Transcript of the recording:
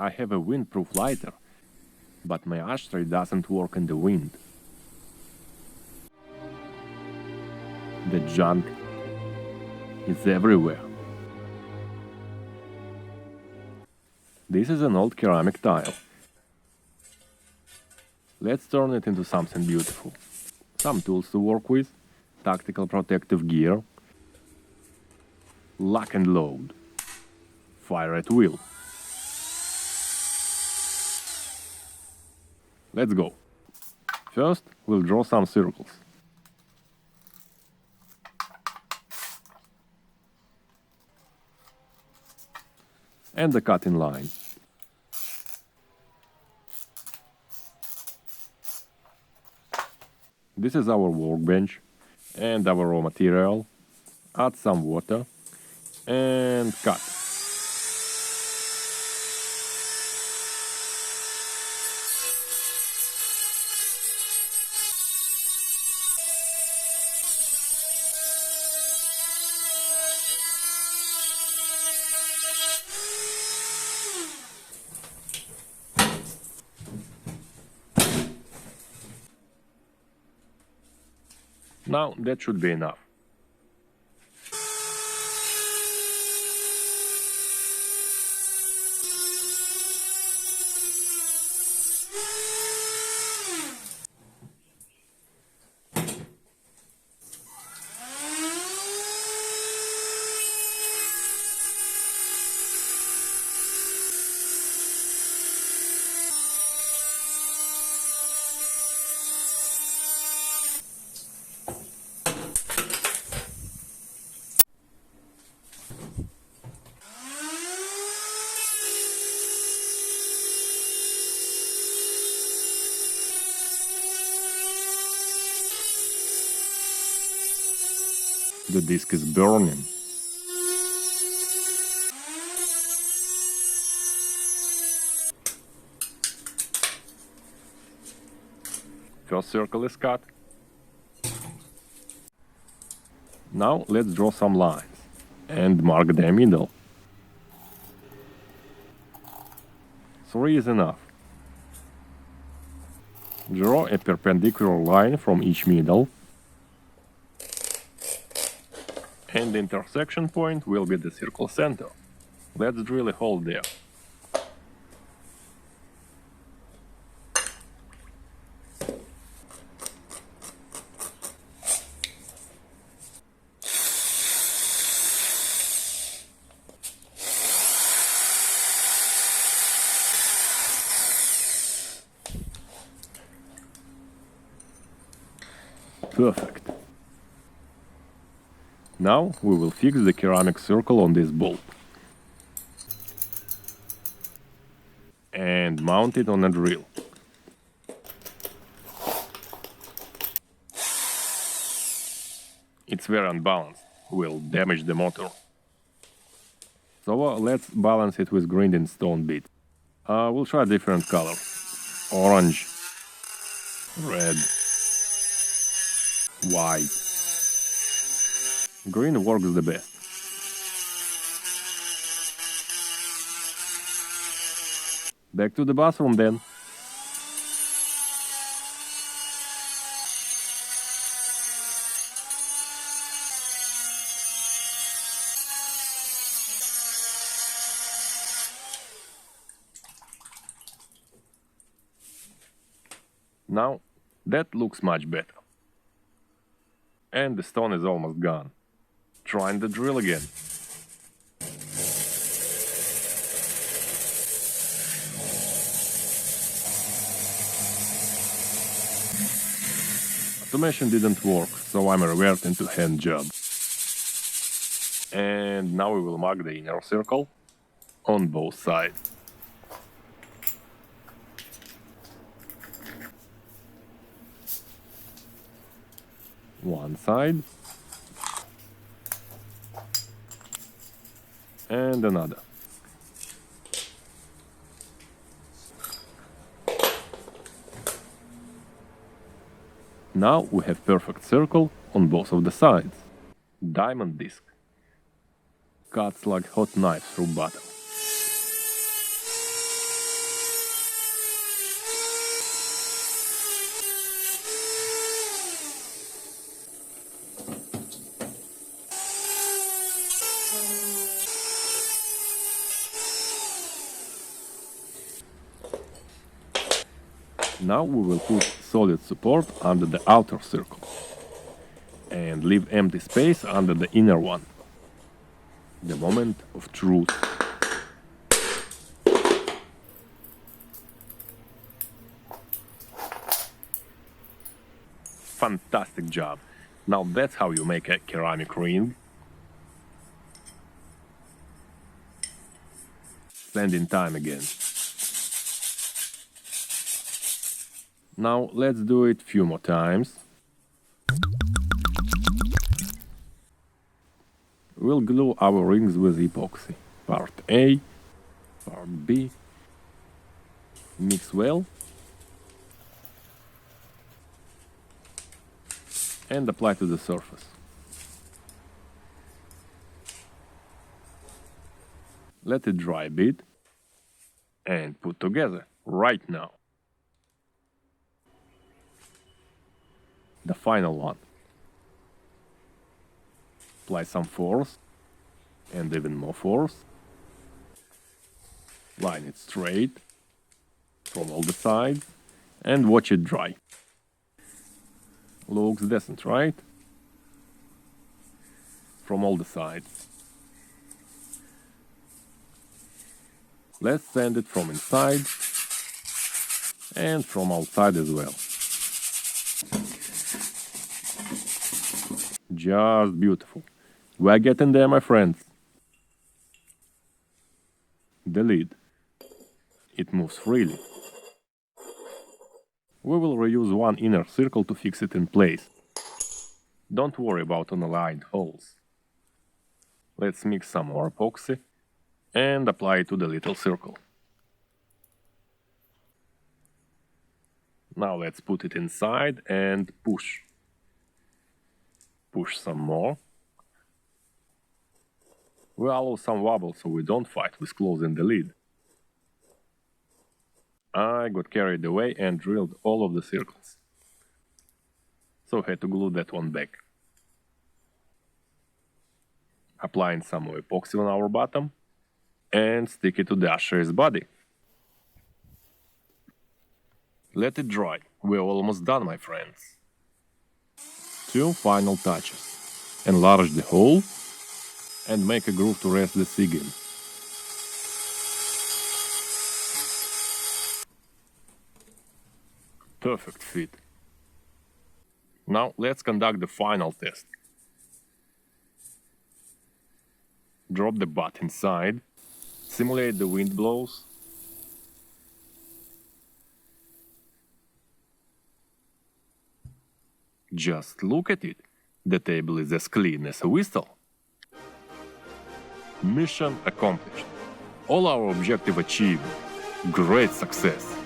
I have a windproof lighter, but my ashtray doesn't work in the wind. The junk is everywhere. This is an old ceramic tile. Let's turn it into something beautiful. Some tools to work with, tactical protective gear, lock and load, fire at will. Let's go. First, we'll draw some circles. And a cutting line. This is our workbench and our raw material. Add some water and cut. Now that should be enough. The disc is burning. First circle is cut. Now let's draw some lines and mark the middle. 3 is enough. Draw a perpendicular line from each middle, and the intersection point will be the circle center. Let's drill a hole there. Perfect. Now we will fix the ceramic circle on this bolt and mount it on a drill. It's very unbalanced, will damage the motor. So let's balance it with grinding stone bits. We'll try different colors: orange, red, white. Green works the best. Back to the bathroom then. Now that looks much better. And the stone is almost gone. Trying the drill again. Automation didn't work, so I'm reverting to hand job. And now we will mark the inner circle on both sides. One side and another. Now we have perfect circle on both of the sides. Diamond disc. Cuts like hot knives through butter. Now we will put solid support under the outer circle and leave empty space under the inner one. The moment of truth. Fantastic job. Now that's how you make a ceramic ring. Sanding time again. Now let's do it few more times. We'll glue our rings with epoxy. Part A, part B. Mix well. And apply to the surface. Let it dry a bit and put together right now. The final one. Apply some force and even more force. Line it straight from all the sides and watch it dry. Looks decent, right? From all the sides. Let's sand it from inside and from outside as well. Just beautiful. We're getting there, my friends. The lid. It moves freely. We will reuse one inner circle to fix it in place. Don't worry about unaligned holes. Let's mix some more epoxy and apply it to the little circle. Now let's put it inside and push. Push some more. We allow some wobble so we don't fight with closing the lid. I got carried away and drilled all of the circles, so had to glue that one back. Applying some more epoxy on our bottom and stick it to the Ashtray's body. Let it dry. We're almost done, my friends. 2 final touches. Enlarge the hole and make a groove to rest the sig in. Perfect fit. Now let's conduct the final test. Drop the butt inside, simulate the wind blows. Just look at it. The table is as clean as a whistle. Mission accomplished. All our objective achieved. Great success.